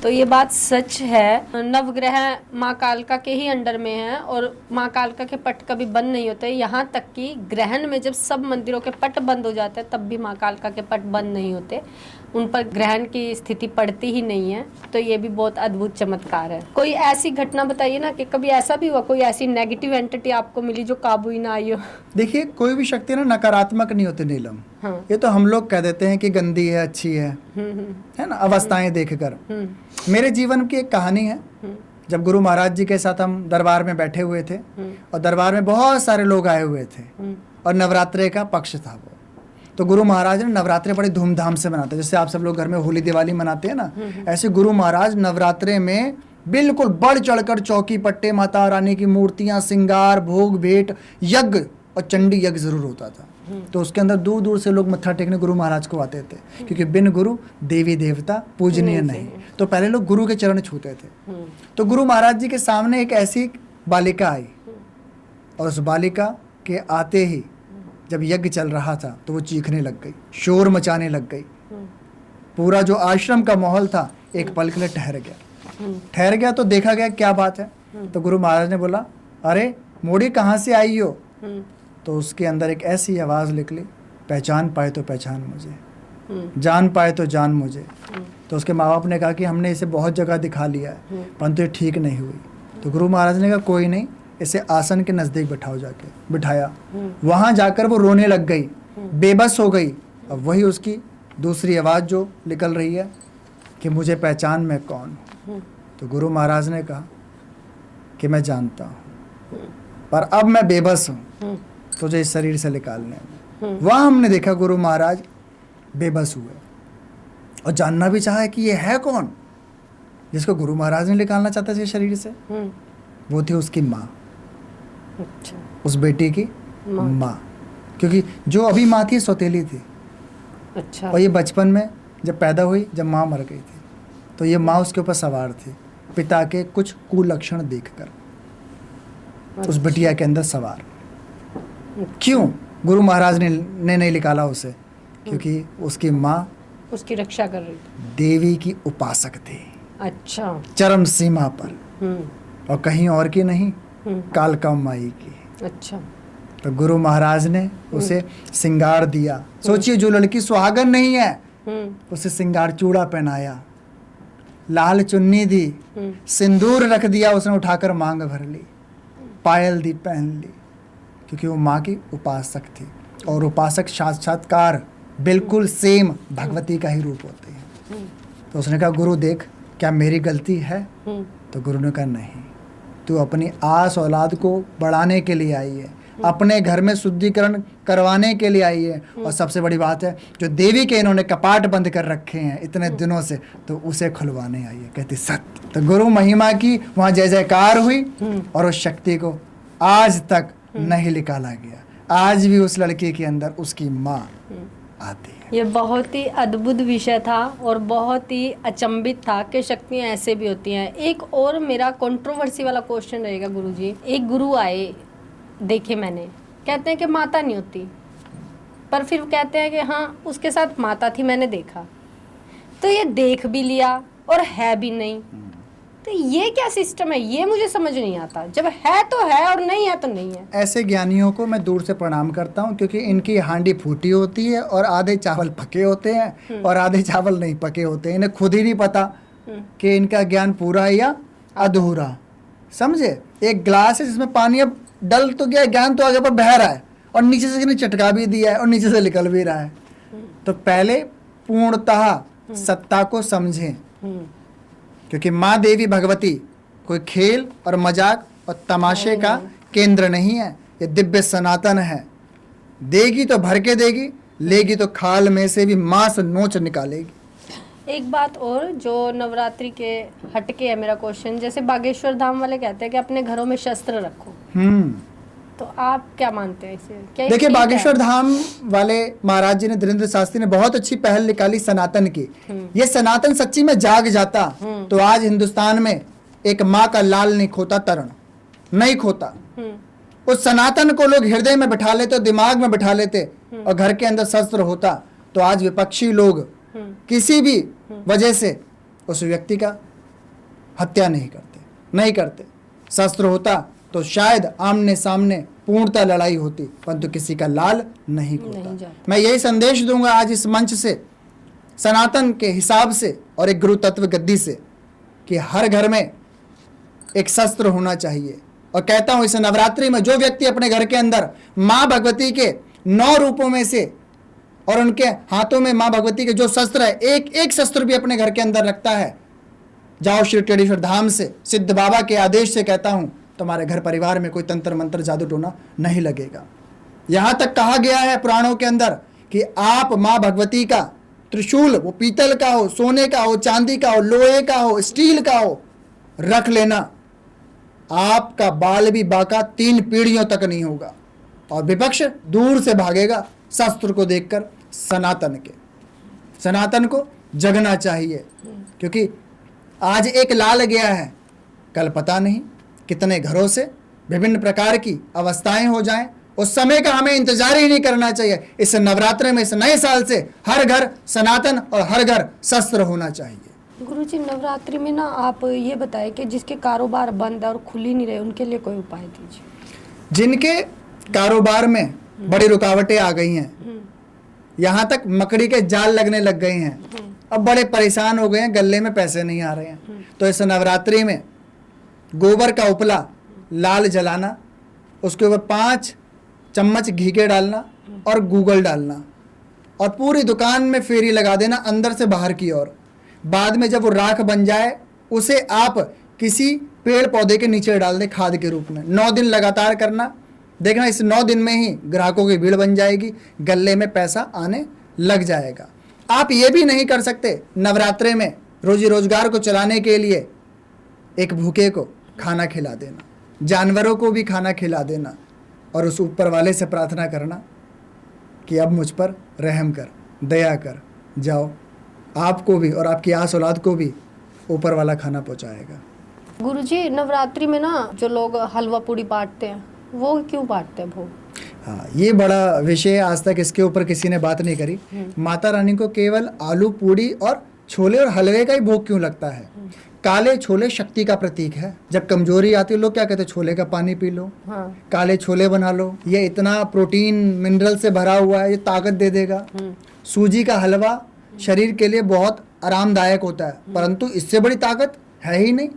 तो ये बात सच है, नवग्रह माँ कालका के ही अंडर में है और माँ कालका के पट कभी बंद नहीं होते। यहाँ तक कि ग्रहण में जब सब मंदिरों के पट बंद हो जाते हैं तब भी माँ कालका के पट बंद नहीं होते, उन पर ग्रहण की स्थिति पड़ती ही नहीं है। तो ये भी बहुत अद्भुत चमत्कार है। कोई ऐसी घटना बताइए ना कि कभी ऐसा भी हुआ, कोई ऐसी नेगेटिव एंटिटी आपको मिली जो काबू ही ना आई हो। देखिए, कोई भी शक्ति ना नकारात्मक नहीं होती नीलम। हाँ। ये तो हम लोग कह देते हैं कि गंदी है, अच्छी है ना, अवस्थाएं देखकर। मेरे जीवन की एक कहानी है। जब गुरु महाराज जी के साथ हम दरबार में बैठे हुए थे और दरबार में बहुत सारे लोग आए हुए थे और नवरात्रे का पक्ष था वो। तो गुरु महाराज ने नवरात्रे बड़े धूमधाम से मनाते हैं, जैसे आप सब लोग घर में होली दिवाली मनाते हैं ना, ऐसे गुरु महाराज नवरात्रे में बिल्कुल बढ़ चढ़कर चौकी पट्टे, माता रानी की मूर्तियां, श्रृंगार, भोग भेंट, यज्ञ और चंडी यज्ञ जरूर होता था। तो उसके अंदर दूर दूर से लोग मत्था टेकने गुरु महाराज को आते थे, क्योंकि बिन गुरु देवी देवता पूजनीय नहीं। तो पहले लोग गुरु के चरण छूते थे। तो गुरु महाराज जी के सामने एक ऐसी बालिका आई और उस बालिका के आते ही जब यज्ञ चल रहा था तो वो चीखने लग गई, शोर मचाने लग गई। पूरा जो आश्रम का माहौल था एक पल के लिए ठहर गया। तो देखा गया क्या बात है। तो गुरु महाराज ने बोला, अरे मोड़ी कहाँ से आई हो? तो उसके अंदर एक ऐसी आवाज़ निकली, पहचान पाए तो पहचान मुझे, जान पाए तो जान मुझे। तो उसके माँ बाप ने कहा कि हमने इसे बहुत जगह दिखा लिया है परंतु ये ठीक नहीं हुई। तो गुरु महाराज ने कहा कोई नहीं, इसे आसन के नज़दीक बिठाओ। जाके बिठाया, वहाँ जाकर वो रोने लग गई, बेबस हो गई। अब वही उसकी दूसरी आवाज़ जो निकल रही है कि मुझे पहचान मैं कौन हूँ। तो गुरु महाराज ने कहा कि मैं जानता हूँ पर अब मैं बेबस हूँ तुझे इस शरीर से निकालने में। वहाँ हमने देखा गुरु महाराज बेबस हुए और जानना भी चाहा कि ये है कौन जिसको गुरु महाराज ने निकालना चाहता था शरीर से। वो थी उसकी माँ। अच्छा। उस बेटी की माँ, क्योंकि जो अभी माँ थी सौतेली थी। अच्छा। और ये बचपन में जब पैदा हुई, जब माँ मर गई थी, तो ये माँ उसके ऊपर सवार थी, पिता के कुछ कुलक्षण देखकर उस बिटिया के अंदर सवार। क्यों गुरु महाराज ने नहीं निकाला उसे? क्योंकि उसकी माँ उसकी रक्षा कर रही थी, देवी की उपासक थी। अच्छा। चरम सीमा पर, और कहीं और की नहीं, कालका माई की। अच्छा। तो गुरु महाराज ने उसे श्रृंगार दिया। सोचिए, जो लड़की सुहागन नहीं है उसे श्रृंगार चूड़ा पहनाया, लाल चुन्नी दी, सिंदूर रख दिया, उसने उठाकर मांग भर ली, पायल दी, पहन ली, क्योंकि वो माँ की उपासक थी। और उपासक साक्षात्कार बिल्कुल सेम भगवती का ही रूप होते हैं। तो उसने कहा गुरु देख, क्या मेरी गलती है? तो गुरु ने कहा नहीं, तू अपनी आस औलाद को बढ़ाने के लिए आई है, अपने घर में शुद्धिकरण करवाने के लिए आई है। और सबसे बड़ी बात है, जो देवी के इन्होंने कपाट बंद कर रखे हैं इतने दिनों से, तो उसे खुलवाने आई है। कहती सत्य। तो गुरु महिमा की वहाँ जय जयकार हुई और उस शक्ति को आज तक नहीं निकाला गया। आज भी उस लड़की के अंदर उसकी माँ आती है। ये बहुत ही अद्भुत विषय था और बहुत ही अचंभित था कि शक्तियाँ ऐसे भी होती हैं। एक और मेरा कंट्रोवर्सी वाला क्वेश्चन रहेगा गुरुजी। एक गुरु आए, देखे मैंने, कहते हैं कि माता नहीं होती, पर फिर कहते हैं कि हाँ उसके साथ माता थी, मैंने देखा। तो ये देख भी लिया और है भी नहीं, तो ये क्या सिस्टम है? ये मुझे समझ नहीं आता। जब है तो है और नहीं है तो नहीं है। ऐसे ज्ञानियों को मैं दूर से प्रणाम करता हूँ, क्योंकि इनकी हांडी फूटी होती है और आधे चावल पके होते हैं और आधे चावल नहीं पके होते हैं। इन्हें खुद ही नहीं पता कि इनका ज्ञान पूरा है या अधूरा। समझे? एक गिलास है जिसमें पानी अब डल तो गया, ज्ञान तो आगे पर बह रहा है और नीचे से इन्हें चटका भी दिया है और नीचे से निकल भी रहा है। तो पहले पूर्णतः सत्ता को समझें, क्योंकि माँ देवी भगवती कोई खेल और मजाक और तमाशे का केंद्र नहीं है। ये दिव्य सनातन है। देगी तो भर के देगी, लेगी तो खाल में से भी मांस नोच निकालेगी। एक बात और जो नवरात्रि के हटके है मेरा क्वेश्चन, जैसे बागेश्वर धाम वाले कहते हैं कि अपने घरों में शस्त्र रखो, तो आप क्या मानते हैं इसे? देखिए, बागेश्वर धाम वाले महाराज जी ने, धीरेन्द्र शास्त्री ने बहुत अच्छी पहल निकाली सनातन की। ये सनातन सच्ची में जाग जाता तो आज हिंदुस्तान में एक माँ का लाल नहीं खोता, तरण नहीं खोता। उस सनातन को लोग हृदय में बिठा लेते, दिमाग में बिठा लेते और घर के अंदर शस्त्र होता, तो आज विपक्षी लोग किसी भी वजह से उस व्यक्ति का हत्या नहीं करते, नहीं करते। शस्त्र होता तो शायद आमने सामने पूर्णतः लड़ाई होती, परंतु किसी का लाल नहीं होता। मैं यही संदेश दूंगा आज इस मंच से, सनातन के हिसाब से और एक गुरु तत्व गद्दी से, कि हर घर में एक शस्त्र होना चाहिए। और कहता हूं इस नवरात्रि में जो व्यक्ति अपने घर के अंदर मां भगवती के 9 रूपों में से और उनके हाथों में मां भगवती के जो शस्त्र है, एक एक शस्त्र भी अपने घर के अंदर रखता है, जाओ श्री टेढ़ीश्वर धाम से सिद्ध बाबा के आदेश से कहता हूं तुम्हारे घर परिवार में कोई तंत्र मंत्र जादू टोना नहीं लगेगा। यहां तक कहा गया है पुराणों के अंदर कि आप मां भगवती का त्रिशूल, वो पीतल का हो, सोने का हो, चांदी का हो, लोहे का हो, स्टील का हो, रख लेना, आपका बाल भी बाका 3 पीढ़ियों तक नहीं होगा और विपक्ष दूर से भागेगा शस्त्र को देखकर। सनातन को जगना चाहिए, क्योंकि आज एक लाल गया है, कल पता नहीं कितने घरों से विभिन्न प्रकार की अवस्थाएं हो जाएं। उस समय का हमें इंतजार ही नहीं करना चाहिए। इस नवरात्र में, इस नए साल से हर घर सनातन और हर घर शस्त्र होना चाहिए। गुरुजी, नवरात्रि में ना आप ये बताएं कि जिसके कारोबार बंद है और खुल ही नहीं रहे, उनके लिए कोई उपाय दीजिए। जिनके कारोबार में बड़ी रुकावटें आ गई हैं, यहाँ तक मकड़ी के जाल लगने लग गए हैं, अब बड़े परेशान हो गए हैं, गले में पैसे नहीं आ रहे हैं, तो इस नवरात्रि में गोबर का उपला लाल जलाना, उसके ऊपर 5 चम्मच घी के डालना और गूगल डालना और पूरी दुकान में फेरी लगा देना अंदर से बाहर की ओर। बाद में जब वो राख बन जाए उसे आप किसी पेड़ पौधे के नीचे डाल दें खाद के रूप में। 9 दिन लगातार करना, देखना इस 9 दिन में ही ग्राहकों की भीड़ बन जाएगी, गले में पैसा आने लग जाएगा। आप ये भी नहीं कर सकते नवरात्रे में रोजी रोजगार को चलाने के लिए एक भूखे को खाना खिला देना, जानवरों को भी खाना खिला देना और उस ऊपर वाले से प्रार्थना करना कि अब मुझ पर रहम कर, दया कर, जाओ, आपको भी और आपकी आस औलाद को भी ऊपर वाला खाना पहुंचाएगा। गुरुजी, नवरात्रि में ना जो लोग हलवा पूड़ी बांटते हैं, वो क्यों बांटते हैं भोग? हाँ, ये बड़ा विषय है, आज तक इसके ऊपर किसी ने बात नहीं करी। माता रानी को केवल आलू पूड़ी और छोले और हलवे का ही भोग क्यों लगता है? काले छोले शक्ति का प्रतीक है। जब कमजोरी आती है लोग क्या कहते हैं, छोले का पानी पी लो, हाँ। काले छोले बना लो, ये इतना प्रोटीन मिनरल से भरा हुआ है, ये ताकत दे देगा। सूजी का हलवा शरीर के लिए बहुत आरामदायक होता है, परंतु इससे बड़ी ताकत है ही नहीं।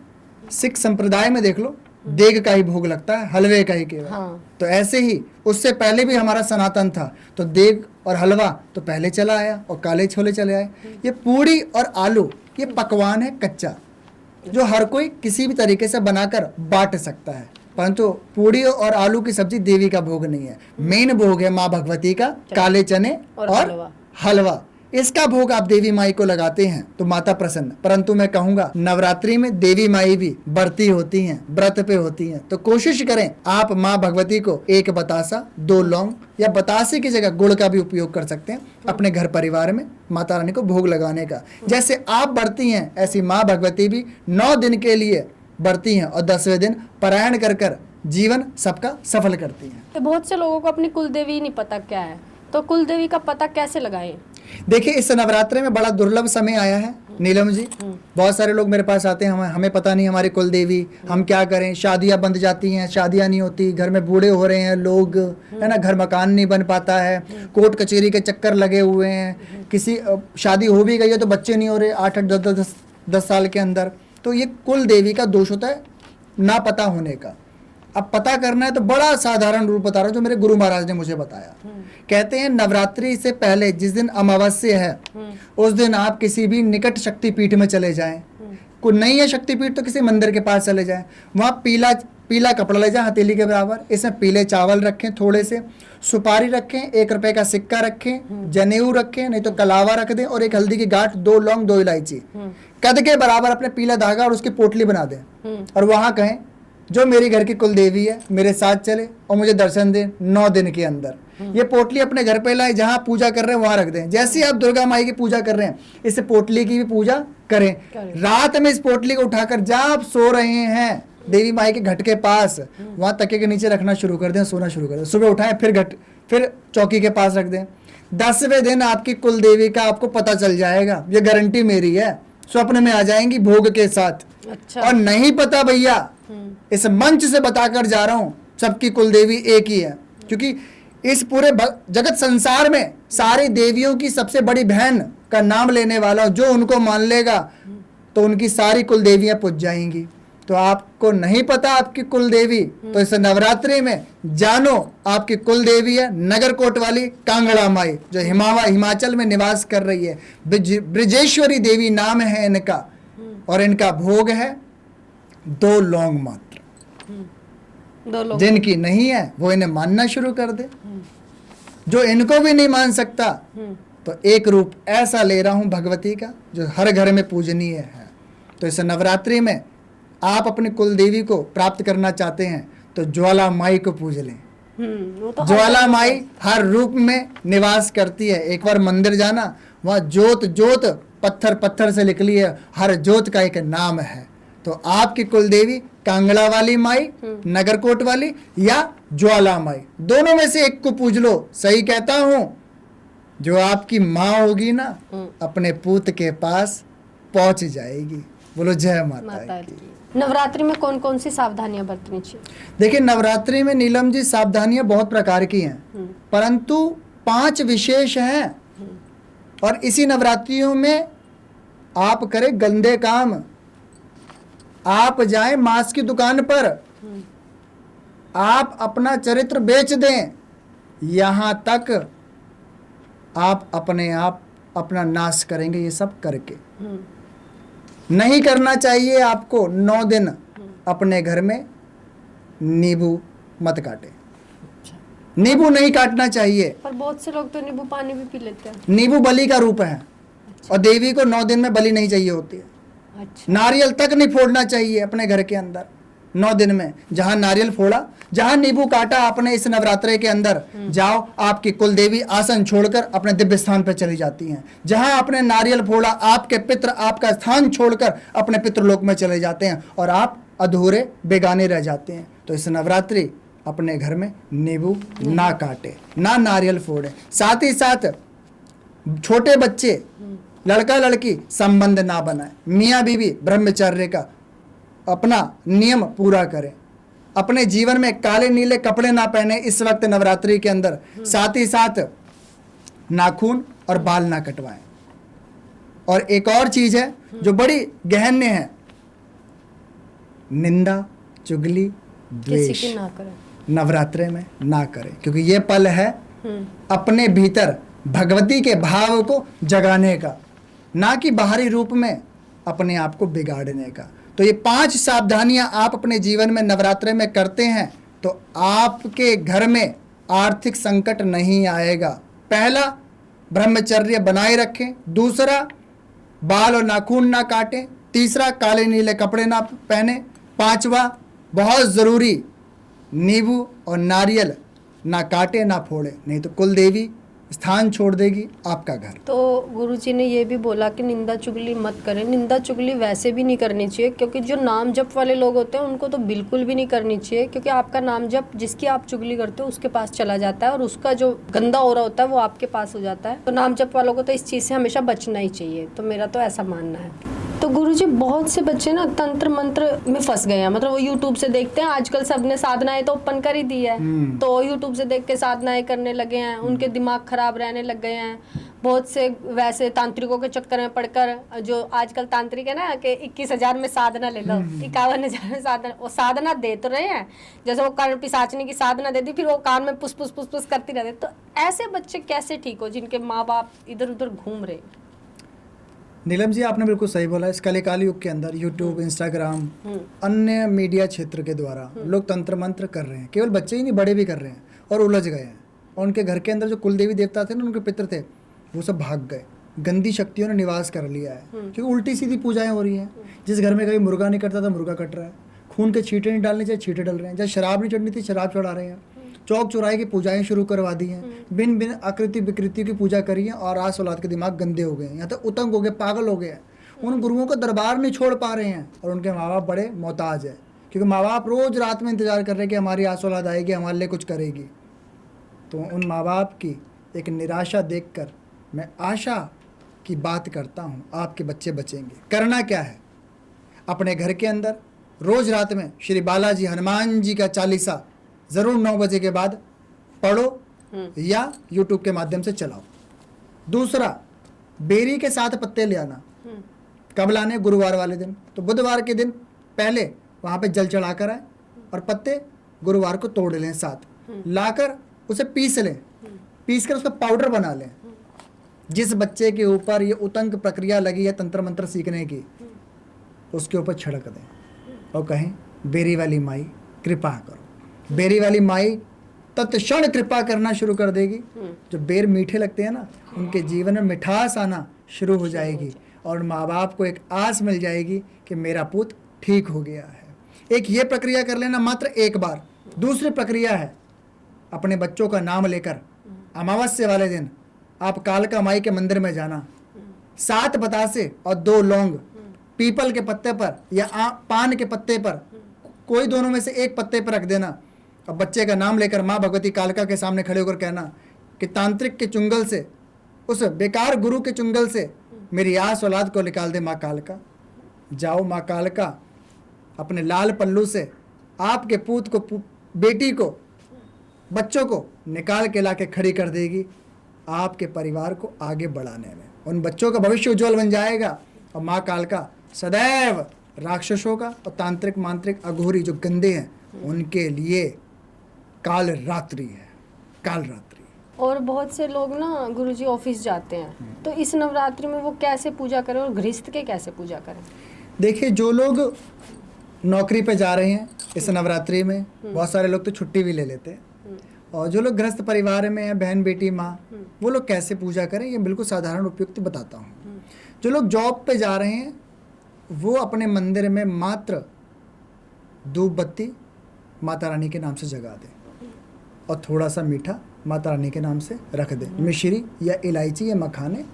सिख संप्रदाय में देख लो, देग का ही भोग लगता है, हलवे का ही केवल। हाँ। तो ऐसे ही उससे पहले भी हमारा सनातन था, तो देग और हलवा तो पहले चला आया और काले छोले चले आए। ये पूड़ी और आलू ये पकवान है कच्चा, जो हर कोई किसी भी तरीके से बनाकर बांट सकता है, परंतु पूड़ी और आलू की सब्जी देवी का भोग नहीं है। मेन भोग है माँ भगवती का काले चने और हलवा। इसका भोग आप देवी माई को लगाते हैं तो माता प्रसन्न। परंतु मैं कहूंगा नवरात्रि में देवी माई भी बढ़ती होती हैं, व्रत पे होती हैं, तो कोशिश करें आप माँ भगवती को 1 बतासा 2 लौंग या बतासे की जगह गुड़ का भी उपयोग कर सकते हैं अपने घर परिवार में माता रानी को भोग लगाने का। जैसे आप बढ़ती हैं ऐसी माँ भगवती भी 9 दिन के लिए बढ़ती हैं और 10वें दिन पारायण कर कर जीवन सबका सफल करती हैं। बहुत से लोगों को अपनी कुल देवी नहीं पता क्या है, तो कुल देवी का पता कैसे लगाएं? देखिए, इस नवरात्रि में बड़ा दुर्लभ समय आया है नीलम जी। बहुत सारे लोग मेरे पास आते हैं, हमें पता नहीं हमारी कुल देवी, हम क्या करें, शादियां बंद जाती हैं, शादियां नहीं होती, घर में बूढ़े हो रहे हैं लोग, है ना, घर मकान नहीं बन पाता है, कोर्ट कचहरी के चक्कर लगे हुए हैं, किसी शादी हो भी गई है तो बच्चे नहीं हो रहे 8-8 10 साल के अंदर। तो ये कुल देवी का दोष होता है ना पता होने का। अब पता करना है तो बड़ा साधारण रूप बता रहा हूं जो मेरे गुरु महाराज ने मुझे बताया। कहते हैं नवरात्रि से पहले जिस दिन अमावस्या है उस दिन आप किसी भी निकट शक्तिपीठ में चले जाएं। कोई नहीं है शक्तिपीठ तो किसी मंदिर के पास चले जाएं, वहां पीला कपड़ा ले जाएं हथेली के बराबर, इसमें पीले चावल रखें, थोड़े से सुपारी रखें, 1 रुपए का सिक्का रखें, जनेऊ रखें, नहीं तो कलावा रख दें और 1 हल्दी की गांठ, 2 लौंग, 2 इलायची, कद के बराबर अपने पीला धागा और उसकी पोटली बना दें और वहां कहें जो मेरी घर की कुल देवी है मेरे साथ चले और मुझे दर्शन दे 9 दिन के अंदर। ये पोटली अपने घर पे लाए, जहाँ पूजा कर रहे हैं वहां रख दें। जैसे ही आप दुर्गा माई की पूजा कर रहे हैं इस पोटली की भी पूजा करें। रात में इस पोटली को उठाकर जहाँ आप सो रहे हैं देवी माई के घट के पास, वहां तकिए के नीचे रखना शुरू कर दें, सोना शुरू कर दें। सुबह उठाएं फिर चौकी के पास रख दें। 10वें दिन आपकी कुल देवी का आपको पता चल जाएगा, ये गारंटी मेरी है, स्वप्न में आ जाएंगी भोग के साथ। अच्छा। और नहीं पता भैया, इस मंच से बताकर जा रहा हूं, सबकी कुल देवी एक ही है। क्योंकि इस पूरे जगत संसार में सारी देवियों की सबसे बड़ी बहन का नाम लेने वाला जो उनको मान लेगा तो उनकी सारी कुल देवियां पूज जाएंगी। तो आपको नहीं पता आपकी कुल देवी, तो इस नवरात्रि में जानो आपकी कुल देवी है नगरकोट वाली कांगड़ा माई, जो हिमाचल में निवास कर रही है। ब्रजेश्वरी देवी नाम है इनका, और इनका भोग है 2 लौंग मात्र। 2 लोग जिनकी नहीं है वो इन्हें मानना शुरू कर दे, जो इनको भी नहीं मान सकता। तो एक रूप ऐसा ले रहा हूं भगवती का जो हर घर में पूजनीय है। तो इस नवरात्रि में आप अपनी कुल देवी को प्राप्त करना चाहते हैं तो ज्वाला माई को पूज लें। वो तो ज्वाला माई हर रूप में निवास करती है। एक बार मंदिर जाना, वहाँ ज्योत ज्योत पत्थर पत्थर से निकली है, हर ज्योत का एक नाम है। तो आपकी कुल देवी कांगड़ा वाली माई, नगरकोट वाली, या ज्वाला माई, दोनों में से एक को पूज लो। सही कहता हूं, जो आपकी माँ होगी ना अपने पूत के पास पहुंच जाएगी। बोलो जय माता की। नवरात्रि में कौन कौन सी सावधानियां बरतनी चाहिए? देखिए, नवरात्रि में नीलम जी सावधानियां बहुत प्रकार की हैं, परंतु 5 विशेष हैं। और इसी नवरात्रियों में आप करें गंदे काम, आप जाएं मांस की दुकान पर, आप अपना चरित्र बेच दें, यहाँ तक आप अपने आप अपना नाश करेंगे ये सब करके। नहीं करना चाहिए आपको। 9 दिन अपने घर में नींबू मत काटे, नींबू नहीं काटना चाहिए। पर बहुत से लोग तो नींबू पानी भी पी लेते हैं। नींबू बलि का रूप है, और देवी को 9 दिन में बलि नहीं चाहिए होती है। अच्छा। नारियल तक नहीं फोड़ना चाहिए अपने घर के अंदर 9 दिन में। जहां नारियल फोड़ा, जहां नींबू काटा, अपने इस नवरात्रे के अंदर जाओ, आपकी कुल देवी आसन छोड़कर अपने दिव्य स्थान पर चली जाती हैं। जहां आपने नारियल फोड़ा, आपके पितृ आपका स्थान छोड़कर अपने पितृलोक में चले जाते हैं, और आप अधूरे बेगाने रह जाते हैं। तो इस नवरात्रि अपने घर में नींबू ना काटे, ना नारियल फोड़े। साथ ही साथ छोटे बच्चे, लड़का लड़की संबंध ना बनाए। मियाँ बीवी ब्रह्मचर्य का अपना नियम पूरा करें। अपने जीवन में काले नीले कपड़े ना पहने इस वक्त नवरात्रि के अंदर। साथ ही साथ नाखून और बाल ना कटवाएं। और एक और चीज है जो बड़ी गहन है, निंदा चुगली किसी द्वेष की ना करें, नवरात्रे में ना करें। क्योंकि ये पल है अपने भीतर भगवती के भाव को जगाने का, ना कि बाहरी रूप में अपने आप को बिगाड़ने का। तो ये 5 सावधानियां आप अपने जीवन में नवरात्रे में करते हैं तो आपके घर में आर्थिक संकट नहीं आएगा। पहला, ब्रह्मचर्य बनाए रखें। दूसरा, बाल और नाखून ना काटें। तीसरा, काले नीले कपड़े ना पहने। 5वां, बहुत ज़रूरी, नींबू और नारियल ना काटे ना फोड़े, नहीं तो कुल देवी स्थान छोड़ देगी आपका घर। तो गुरुजी ने ये भी बोला कि निंदा चुगली मत करें। निंदा चुगली वैसे भी नहीं करनी चाहिए, क्योंकि जो नाम जप वाले लोग होते हैं उनको तो बिल्कुल भी नहीं करनी चाहिए, क्योंकि आपका नाम जप जिसकी आप चुगली करते हो उसके पास चला जाता है, और उसका जो गंदा हो रहा होता है वो आपके पास हो जाता है। तो नाम जप वालों को तो इस चीज़ से हमेशा बचना ही चाहिए। तो मेरा तो ऐसा मानना है। तो गुरुजी, बहुत से बच्चे ना तंत्र मंत्र में फंस गए हैं। मतलब वो यूट्यूब से देखते हैं, आजकल सबने साधनाएं तो ओपन कर ही दी है, तो यूट्यूब से देख के साधनाएं करने लगे हैं, उनके दिमाग खराब रहने लग गए हैं। बहुत से वैसे तांत्रिकों के चक्कर में पड़कर, जो आजकल तांत्रिक है ना कि 21,000 में साधना ले लो, 51,000 में साधना, वो साधना दे तो रहे हैं। जैसे वो कान पिशाचनी की साधना दे दी, फिर वो कान में पुस पुस पुस पुस करती रहती। तो ऐसे बच्चे कैसे ठीक हो जिनके माँ बाप इधर उधर घूम रहे? नीलम जी, आपने बिल्कुल सही बोला। इस कलिकाल युग के अंदर यूट्यूब, इंस्टाग्राम, अन्य मीडिया क्षेत्र के द्वारा लोग तंत्र मंत्र कर रहे हैं। केवल बच्चे ही नहीं, बड़े भी कर रहे हैं और उलझ गए हैं। और उनके घर के अंदर जो कुल देवी देवता थे ना, उनके पितर थे, वो सब भाग गए। गंदी शक्तियों ने निवास कर लिया है, क्योंकि उल्टी सीधी पूजाएं हो रही हैं। जिस घर में कभी मुर्गा नहीं कटता था, मुर्गा कट रहा है। खून के छींटे नहीं डालने चाहिए, छींटे डल रहे हैं। जब शराब नहीं चढ़नी थी, शराब चढ़ा रहे हैं। चौक चौराहे की पूजाएं शुरू करवा दी हैं। भिन्न भिन्न आकृति विकृति की पूजा करी है, और आज औलाद के दिमाग गंदे हो गए हैं, यहाँ तक उतंग हो गए, पागल हो गए हैं। उन गुरुओं का दरबार नहीं छोड़ पा रहे हैं, और उनके माँ बाप बड़े मोहताज है, क्योंकि माँ बाप रोज रात में इंतजार कर रहे हैं कि हमारी आस औलाद आएगी, हमारे लिए कुछ करेगी। तो उन माँ बाप की एक निराशा देखकर मैं आशा की बात करता हूँ, आपके बच्चे बचेंगे। करना क्या है, अपने घर के अंदर रोज रात में श्री बालाजी हनुमान जी का चालीसा ज़रूर 9 बजे के बाद पढ़ो या यूट्यूब के माध्यम से चलाओ। दूसरा, बेरी के 7 पत्ते ले आना। कब लाने? गुरुवार वाले दिन। तो बुधवार के दिन पहले वहाँ पे जल चढ़ा कर आए और पत्ते गुरुवार को तोड़ लें 7, लाकर उसे पीस लें, पीस कर उसका पाउडर बना लें। जिस बच्चे के ऊपर ये उतंक प्रक्रिया लगी है तंत्र मंत्र सीखने की, उसके ऊपर छिड़क दें और कहें बेरी वाली माई कृपा करो। बेरी वाली माई तत्क्षण कृपा करना शुरू कर देगी। जो बेर मीठे लगते हैं ना, उनके जीवन में मिठास आना शुरू हो जाएगी और माँ बाप को एक आस मिल जाएगी कि मेरा पुत्र ठीक हो गया है। एक ये प्रक्रिया कर लेना मात्र एक बार। दूसरी प्रक्रिया है, अपने बच्चों का नाम लेकर अमावस्या वाले दिन आप कालका माई के मंदिर में जाना। 7 बतासे और 2 लौंग पीपल के पत्ते पर या पान के पत्ते पर, कोई दोनों में से एक पत्ते पर रख देना और बच्चे का नाम लेकर माँ भगवती कालका के सामने खड़े होकर कहना कि तांत्रिक के चुंगल से, उस बेकार गुरु के चुंगल से मेरी आस औलाद को निकाल दे माँ कालका। जाओ माँ कालका अपने लाल पल्लू से आपके पूत को, बेटी को, बच्चों को निकाल के लाके खड़ी कर देगी आपके परिवार को आगे बढ़ाने में। उन बच्चों का भविष्य उज्जवल बन जाएगा और माँ कालका सदैव राक्षसों का और तांत्रिक मांत्रिक अघोरी जो गंदे हैं उनके लिए काल रात्रि है, काल रात्रि। और बहुत से लोग ना गुरुजी ऑफिस जाते हैं, तो इस नवरात्रि में वो कैसे पूजा करें और गृहस्थ के कैसे पूजा करें? देखिए, जो लोग नौकरी पे जा रहे हैं इस नवरात्रि में, बहुत सारे लोग तो छुट्टी भी ले लेते हैं, और जो लोग गृहस्थ परिवार में हैं, बहन बेटी माँ, वो लोग कैसे पूजा करें, ये बिल्कुल साधारण उपयुक्त बताता हूँ। जो लोग जॉब पे जा रहे हैं वो अपने मंदिर में मात्र धूप बत्ती माता रानी के नाम से जगा दें और थोड़ा सा मीठा माता रानी के नाम से रख दें। मिश्री या इलायची या मखाने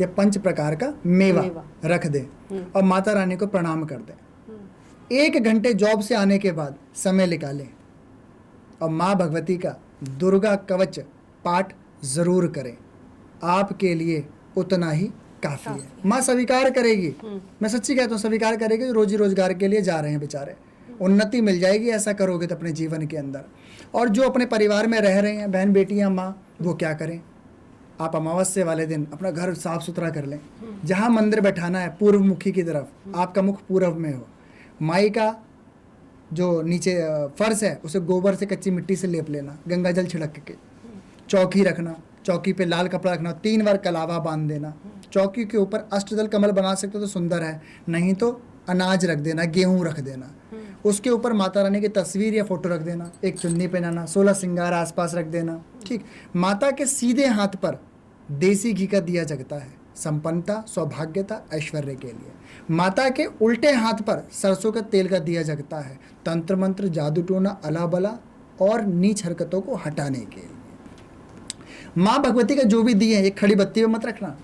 या 5 प्रकार का मेवा रख दें और माता रानी को प्रणाम कर दें। 1 घंटे जॉब से आने के बाद समय निकालें और माँ भगवती का दुर्गा कवच पाठ ज़रूर करें। आपके लिए उतना ही काफ़ी है। माँ स्वीकार करेगी, मैं सच्ची कहता हूँ, स्वीकार करेगी। रोजी रोजगार के लिए जा रहे हैं बेचारे, उन्नति मिल जाएगी ऐसा करोगे तो अपने जीवन के अंदर। और जो अपने परिवार में रह रहे हैं बहन बेटियां माँ, वो क्या करें? आप अमावस्या वाले दिन अपना घर साफ सुथरा कर लें। जहाँ मंदिर बैठाना है पूर्व मुखी की तरफ, आपका मुख पूर्व में हो। माई का जो नीचे फर्श है उसे गोबर से, कच्ची मिट्टी से लेप लेना, गंगा जल छिड़क के। चौकी रखना, चौकी पे लाल कपड़ा रखना, 3 बार कलावा बांध देना। चौकी के ऊपर अष्टदल कमल बना सकते हो तो सुंदर है, नहीं तो अनाज रख देना, गेहूं रख देना। उसके ऊपर माता रानी की तस्वीर या फोटो रख देना, एक चुन्नी पहनाना, 16 श्रृंगार आसपास रख देना। ठीक। माता के सीधे हाथ पर देसी घी का दिया जगता है, संपन्नता, सौभाग्यता, ऐश्वर्य के लिए। माता के उल्टे हाथ पर सरसों का तेल का दिया जगता है, तंत्र मंत्र, जादू टोना, अला बला और नीच हरकतों को हटाने के लिए। माँ भगवती का जो भी दिए एक खड़ी बत्ती पे मत रखना,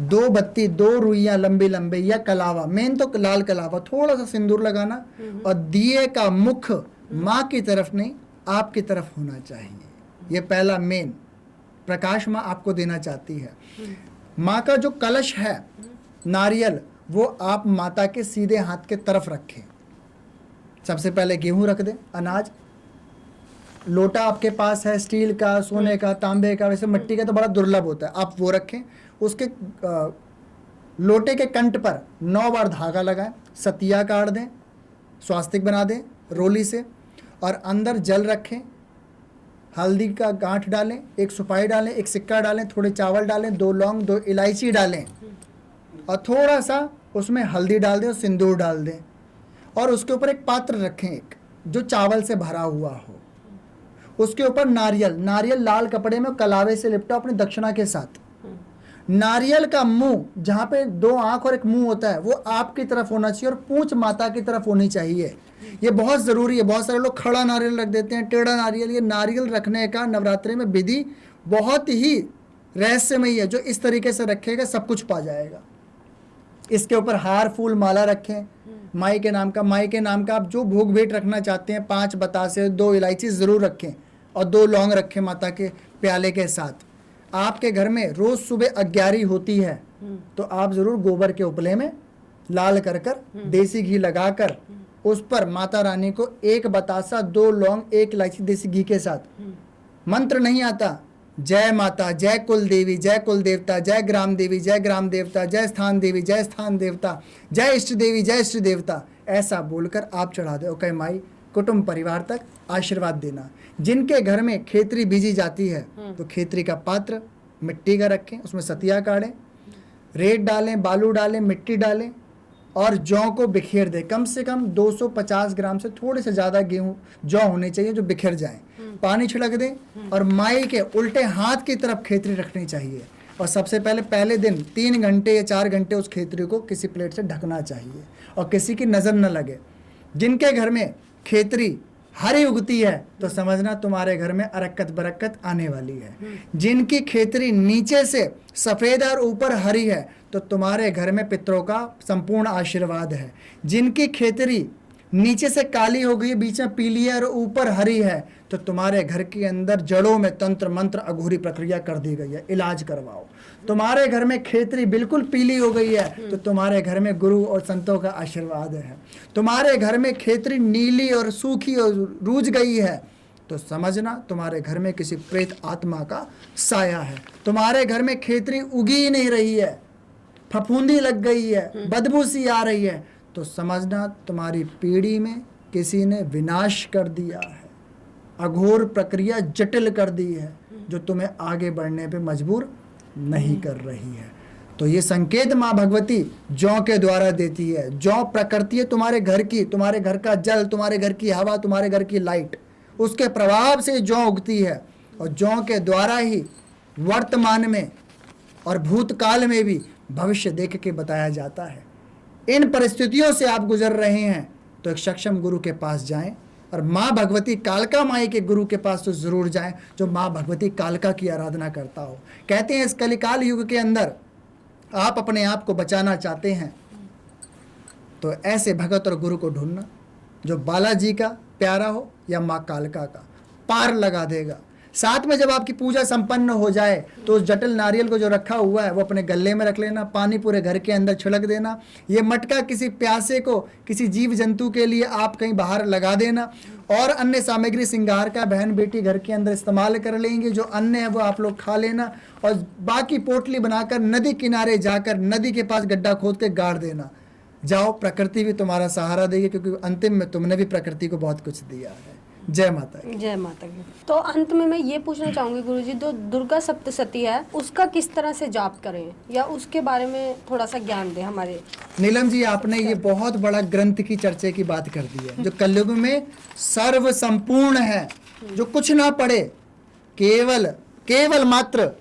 2 बत्ती, 2 रुइयां लंबे लंबे या कलावा, मेन तो लाल कलावा, थोड़ा सा सिंदूर लगाना और दिए का मुख माँ की तरफ नहीं आपकी तरफ होना चाहिए। ये पहला मेन प्रकाश माँ आपको देना चाहती है। माँ का जो कलश है नारियल, वो आप माता के सीधे हाथ के तरफ रखें। सबसे पहले गेहूं रख दें, अनाज। लोटा आपके पास है स्टील का, सोने का, तांबे का, वैसे मिट्टी का तो बड़ा दुर्लभ होता है, आप वो रखें। उसके लोटे के कंठ पर 9 बार धागा लगाएं, सतिया काट दें, स्वास्तिक बना दें रोली से, और अंदर जल रखें, हल्दी का गांठ डालें, 1 सुपारी डालें, 1 सिक्का डालें, थोड़े चावल डालें, 2 लौंग, 2 इलायची डालें और थोड़ा सा उसमें हल्दी डाल दें और सिंदूर डाल दें। और उसके ऊपर एक पात्र रखें, एक जो चावल से भरा हुआ हो। उसके ऊपर नारियल लाल कपड़े में कलावे से लिपटा अपनी दक्षिणा के साथ। नारियल का मुंह, जहाँ पे 2 आंख और 1 मुंह होता है, वो आपकी तरफ होना चाहिए और पूंछ माता की तरफ होनी चाहिए। ये बहुत ज़रूरी है। बहुत सारे लोग खड़ा नारियल रख देते हैं, टेढ़ा नारियल। ये नारियल रखने का नवरात्रि में विधि बहुत ही रहस्यमयी है। जो इस तरीके से रखेगा सब कुछ पा जाएगा। इसके ऊपर हार फूल माला रखें माई के नाम का। माई के नाम का आप जो भोग भेंट रखना चाहते हैं, 5 बतासे, 2 इलायची ज़रूर रखें और 2 लौंग रखें माता के प्याले के साथ। आपके घर में रोज़ सुबह अग्यारी होती है तो आप ज़रूर गोबर के उपले में लाल कर देसी घी लगाकर उस पर माता रानी को 1 बतासा, 2 लौंग, 1 इलायची देसी घी के साथ, मंत्र नहीं आता, जय माता, जय कुल देवी, जय कुल देवता, जय ग्राम देवी, जय ग्राम देवता, जय स्थान देवी, जय स्थान देवता, जय इष्ट देवी, जय इष्ट देवता, ऐसा बोलकर आप चढ़ा दो। ओके माई, कुटुंब परिवार तक आशीर्वाद देना। जिनके घर में खेतरी बीजी जाती है तो खेतरी का पात्र मिट्टी का रखें, उसमें सतिया काढ़ें, रेत डालें, बालू डालें, मिट्टी डालें और जौ को बिखेर दें। कम से कम 250 ग्राम से थोड़े से ज़्यादा गेहूँ जौ होने चाहिए जो बिखर जाएं। पानी छिड़क दें और माई के उल्टे हाथ की तरफ खेतरी रखनी चाहिए। और सबसे पहले दिन 3 घंटे या 4 घंटे उस खेतरी को किसी प्लेट से ढकना चाहिए और किसी की नज़र न लगे। जिनके घर में खेतरी हरी उगती है तो समझना तुम्हारे घर में अरक्कत बरक्कत आने वाली है। जिनकी खेतरी नीचे से सफ़ेद और ऊपर हरी है तो तुम्हारे घर में पितरों का संपूर्ण आशीर्वाद है। जिनकी खेतरी नीचे से काली हो गई, बीच में पीली है और ऊपर हरी है तो तुम्हारे घर के अंदर जड़ों में तंत्र मंत्र अघोरी प्रक्रिया कर दी गई है, इलाज करवाओ। तुम्हारे घर में खेतरी बिल्कुल पीली हो गई है तो तुम्हारे घर में गुरु और संतों का आशीर्वाद है। तुम्हारे घर में खेतरी नीली और सूखी और रूझ गई है तो समझना तुम्हारे घर में किसी प्रेत आत्मा का साया है। तुम्हारे घर में खेतरी उगी ही नहीं रही है, फफूंदी लग गई है, बदबू सी आ रही है तो समझना तुम्हारी पीढ़ी में किसी ने विनाश कर दिया है, अघोर प्रक्रिया जटिल कर दी है जो तुम्हें आगे बढ़ने पे मजबूर नहीं कर रही है। तो ये संकेत माँ भगवती जौ के द्वारा देती है। जौ प्रकृति है तुम्हारे घर की, तुम्हारे घर का जल, तुम्हारे घर की हवा, तुम्हारे घर की लाइट, उसके प्रभाव से जौ उगती है और जौ के द्वारा ही वर्तमान में और भूतकाल में भी भविष्य देख के बताया जाता है। इन परिस्थितियों से आप गुजर रहे हैं तो एक सक्षम गुरु के पास जाएं और माँ भगवती कालका माई के गुरु के पास तो ज़रूर जाएं जो माँ भगवती कालका की आराधना करता हो। कहते हैं इस कलिकाल युग के अंदर आप अपने आप को बचाना चाहते हैं तो ऐसे भगत और गुरु को ढूंढना जो बालाजी का प्यारा हो या माँ कालका का, पार लगा देगा। साथ में जब आपकी पूजा संपन्न हो जाए तो उस जटिल नारियल को जो रखा हुआ है वो अपने गले में रख लेना, पानी पूरे घर के अंदर छिड़क देना। ये मटका किसी प्यासे को, किसी जीव जंतु के लिए आप कहीं बाहर लगा देना और अन्य सामग्री श्रृंगार का बहन बेटी घर के अंदर इस्तेमाल कर लेंगे। जो अन्न है वो आप लोग खा लेना और बाकी पोटली बनाकर नदी किनारे जाकर नदी के पास गड्ढा खोद के गाड़ देना। जाओ, प्रकृति भी तुम्हारा सहारा देगी क्योंकि अंतिम में तुमने भी प्रकृति को बहुत कुछ दिया है। जय माता की। जय माता की। तो अंत में मैं ये पूछना चाहूंगी गुरुजी, जो दुर्गा सप्तशती है उसका किस तरह से जाप करें या उसके बारे में थोड़ा सा ज्ञान दें हमारे। नीलम जी, आपने ये बहुत बड़ा ग्रंथ की चर्चा की बात कर दी है जो कलयुग में सर्व संपूर्ण है, जो कुछ ना पढ़े केवल मात्र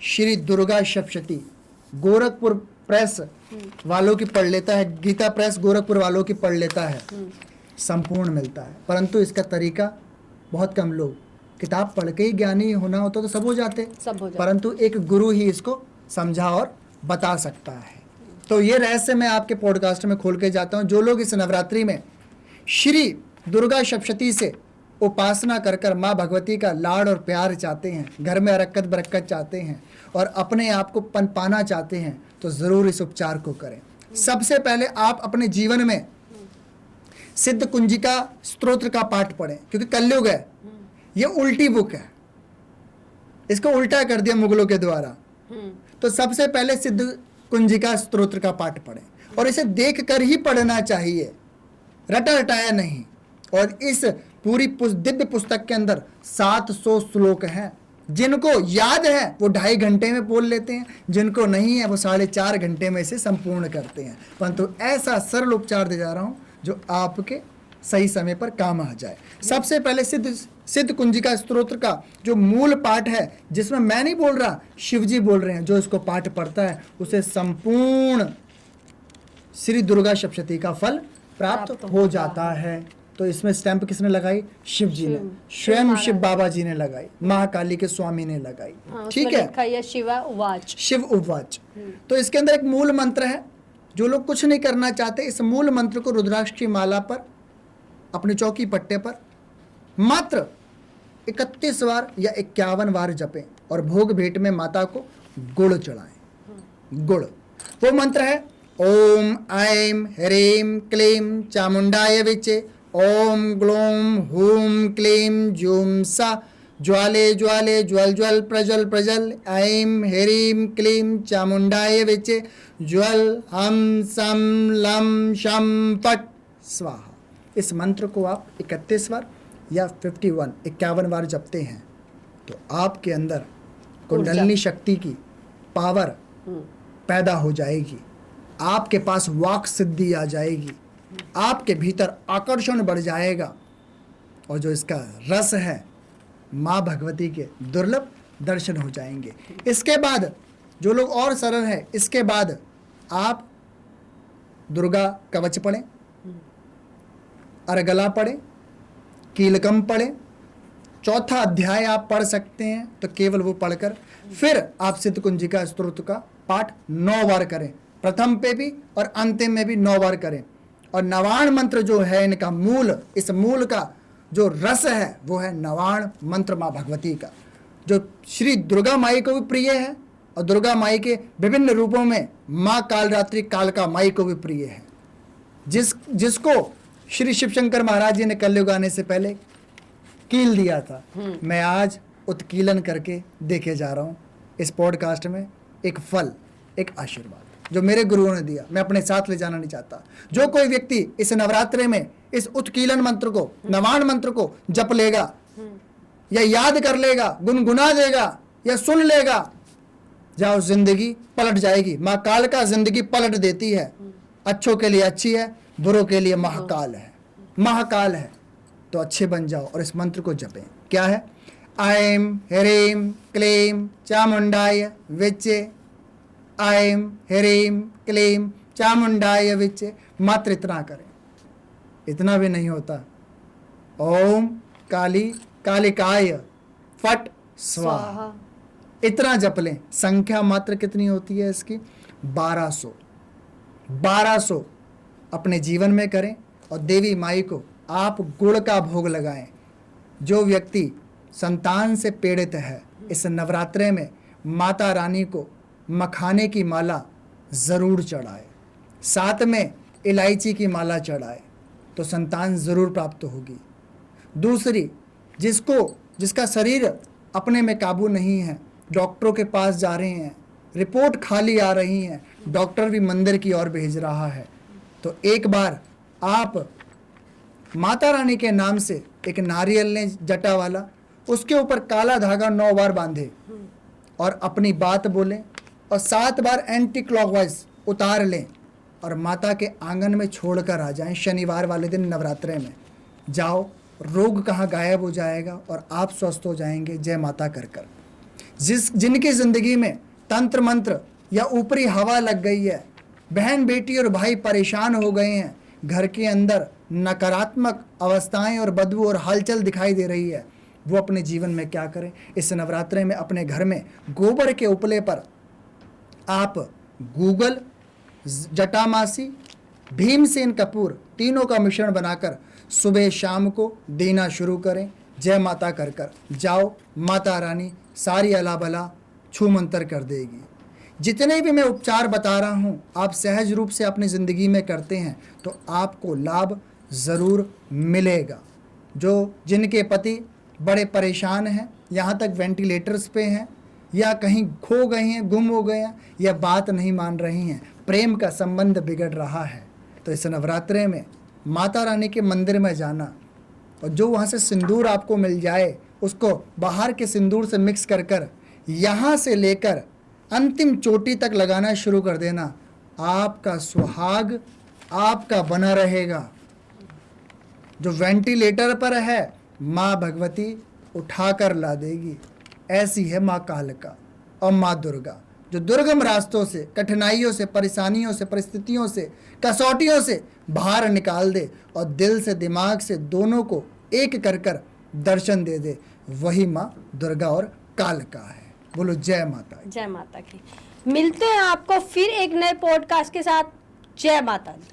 श्री दुर्गा सप्तशती गोरखपुर प्रेस वालों की पढ़ लेता है, गीता प्रेस गोरखपुर वालों की पढ़ लेता है, संपूर्ण मिलता है। परंतु इसका तरीका बहुत कम लोग, किताब पढ़ के ही ज्ञानी होना होता तो सब हो जाते, परंतु एक गुरु ही इसको समझा और बता सकता है। तो ये रहस्य मैं आपके पॉडकास्ट में खोल के जाता हूँ। जो लोग इस नवरात्रि में श्री दुर्गा सप्तशती से उपासना कर कर माँ भगवती का लाड़ और प्यार चाहते हैं, घर में अरक्कत बरक्कत चाहते हैं और अपने आप को पनपाना चाहते हैं तो ज़रूर इस उपचार को करें। सबसे पहले आप अपने जीवन में सिद्ध कुंजिका स्तोत्र का पाठ पढ़ें क्योंकि कलयुग है, ये उल्टी बुक है, इसको उल्टा कर दिया मुगलों के द्वारा। तो सबसे पहले सिद्ध कुंजिका स्तोत्र का पाठ पढ़ें और इसे देखकर ही पढ़ना चाहिए, रटा रटाया नहीं। और इस पूरी दिव्य पुस्तक के अंदर 700 श्लोक हैं। जिनको याद है वो 2.5 घंटे में बोल लेते हैं, जिनको नहीं है वो 4.5 घंटे में इसे संपूर्ण करते हैं। परंतु ऐसा सरल उपचार दे जा रहा हूँ जो आपके सही समय पर काम आ जाए। सबसे पहले सिद्ध कुंजिका स्तोत्र का जो मूल पाठ है, जिसमें मैं नहीं बोल रहा, शिवजी बोल रहे हैं, जो इसको पाठ पढ़ता है उसे संपूर्ण श्री दुर्गा सप्तशती का फल प्राप्त हो जाता है। तो इसमें स्टैंप किसने लगाई? शिव जी ने, स्वयं शिव बाबा जी ने लगाई, महाकाली के स्वामी ने लगाई। ठीक है, शिव उवाच। तो इसके अंदर एक मूल मंत्र है। जो लोग कुछ नहीं करना चाहते, इस मूल मंत्र को रुद्राक्ष की माला पर अपने चौकी पट्टे पर मात्र 31 बार या 51 बार जपें और भोग भेंट में माता को गुड़ चढ़ाएं। गुड़ वो मंत्र है, ओम ऐं ह्रीं क्लीं चामुंडाय विचे, ओम ग्लूम हूम क्लीं जूम सा, ज्वाले ज्वाले ज्वल ज्वल प्रज्वल प्रज्वल, ऐं ह्रीं क्लीं चामुंडाय विचे, ज्वल हम सम लं शम फट स्वाहा। इस मंत्र को आप 31 बार या 51 बार जपते हैं तो आपके अंदर कुंडलिनी शक्ति की पावर पैदा हो जाएगी, आपके पास वाक सिद्धि आ जाएगी, आपके भीतर आकर्षण बढ़ जाएगा, और जो इसका रस है माँ भगवती के दुर्लभ दर्शन हो जाएंगे। इसके बाद जो लोग और सरल है, इसके बाद आप दुर्गा कवच पढ़ें, अर्गला पढ़ें, कीलकम पढ़ें, चौथा अध्याय आप पढ़ सकते हैं तो केवल वो पढ़कर फिर आप सिद्ध कुंजिका स्तोत्र का पाठ 9 बार करें, प्रथम पे भी और अंतिम में भी 9 बार करें। और नवाण मंत्र जो है इनका मूल, इस मूल का जो रस है वो है नवाण मंत्र माँ भगवती का, जो श्री दुर्गा माई को भी प्रिय है और दुर्गा माई के विभिन्न रूपों में माँ कालरात्रि कालका माई को भी प्रिय है, जिसको श्री शिव शंकर महाराज जी ने कलयुग आने से पहले कील दिया था। मैं आज उत्कीलन करके देखे जा रहा हूँ इस पॉडकास्ट में, एक फल, एक आशीर्वाद जो मेरे गुरुओं ने दिया, मैं अपने साथ ले जाना नहीं चाहता। जो कोई व्यक्ति इस नवरात्रे में इस उत्कीलन मंत्र को, नवाण मंत्र को जप लेगा या याद कर लेगा, गुनगुना देगा या सुन लेगा, जाओ जिंदगी पलट जाएगी। माँ काल का जिंदगी पलट देती है, अच्छों के लिए अच्छी है, बुरों के लिए महाकाल है, महाकाल है। तो अच्छे बन जाओ और इस मंत्र को जपें। क्या है? ऐं ह्रीं क्लीं चामुंडाय विचे, ऐं ह्रीं क्लीं चामुंडाय विचे। मात्र इतना करें, इतना भी नहीं होता। ओम काली कालिकाय फट स्वाहा, इतना जप लें। संख्या मात्र कितनी होती है इसकी? 1200 अपने जीवन में करें और देवी माई को आप गुड़ का भोग लगाएं। जो व्यक्ति संतान से पीड़ित है, इस नवरात्रे में माता रानी को मखाने की माला ज़रूर चढ़ाए, साथ में इलायची की माला चढ़ाए तो संतान ज़रूर प्राप्त होगी। दूसरी, जिसका शरीर अपने में काबू नहीं है, डॉक्टरों के पास जा रहे हैं, रिपोर्ट खाली आ रही है, डॉक्टर भी मंदिर की ओर भेज रहा है, तो एक बार आप माता रानी के नाम से एक नारियल लें जटा वाला, उसके ऊपर काला धागा 9 बार बांधे और अपनी बात बोलें और 7 बार एंटी क्लॉकवाइज उतार लें और माता के आंगन में छोड़कर आ जाएं। शनिवार वाले दिन नवरात्रे में जाओ, रोग कहाँ गायब हो जाएगा और आप स्वस्थ हो जाएंगे। जय माता कर कर। जिनकी ज़िंदगी में तंत्र मंत्र या ऊपरी हवा लग गई है, बहन बेटी और भाई परेशान हो गए हैं, घर के अंदर नकारात्मक अवस्थाएं और बदबू और हलचल दिखाई दे रही है, वो अपने जीवन में क्या करें? इस नवरात्रे में अपने घर में गोबर के उपले पर आप गूगल, जटामासी, भीमसेन कपूर तीनों का मिश्रण बनाकर सुबह शाम को देना शुरू करें। जय माता कर कर जाओ, माता रानी सारी अला बला छू मंतर कर देगी। जितने भी मैं उपचार बता रहा हूँ आप सहज रूप से अपनी ज़िंदगी में करते हैं तो आपको लाभ ज़रूर मिलेगा। जिनके पति बड़े परेशान हैं, यहाँ तक वेंटिलेटर्स पे हैं या कहीं खो गए हैं, गुम हो गए हैं या बात नहीं मान रही हैं, प्रेम का संबंध बिगड़ रहा है, तो इस नवरात्रे में माता रानी के मंदिर में जाना और जो वहाँ से सिंदूर आपको मिल जाए उसको बाहर के सिंदूर से मिक्स कर कर यहाँ से लेकर अंतिम चोटी तक लगाना शुरू कर देना। आपका सुहाग आपका बना रहेगा। जो वेंटिलेटर पर है माँ भगवती उठाकर ला देगी। ऐसी है माँ कालिका और माँ दुर्गा, जो दुर्गम रास्तों से, कठिनाइयों से, परेशानियों से, परिस्थितियों से, कसौटियों से बाहर निकाल दे और दिल से, दिमाग से दोनों को एक कर कर दर्शन दे दे। वही माँ दुर्गा और कालिका है। बोलो जय माता। जय माता की। मिलते हैं आपको फिर एक नए पॉडकास्ट के साथ। जय माता दी।